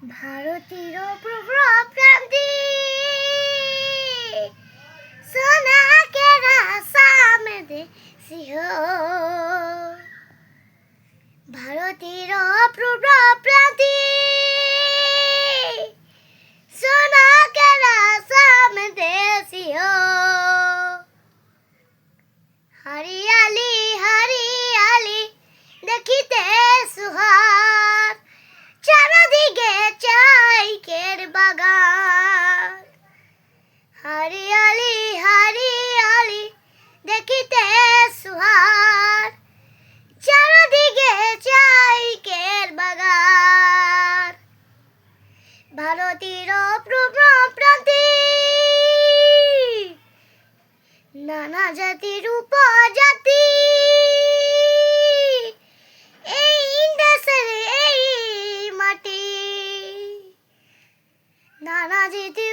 ভারতীয় প্রপ্রান্তি সোনা কেরা সামনে সিংহ ভারতীয় প্রপ্রান্তি সোনা কেরা সামনে সিংহ হরিয়ালি হরিয়ালি দেখিতে সুহার চারদিকে চাইকের বাগান হরিয়ালি হরিয়ালি দেখিতে সুহার চারদিকে চাইকের বাগান ভারতীয় প্রপ্রান্তি নানা জাতির উপজাতি এই দেশের এই মাটি নানা জাতি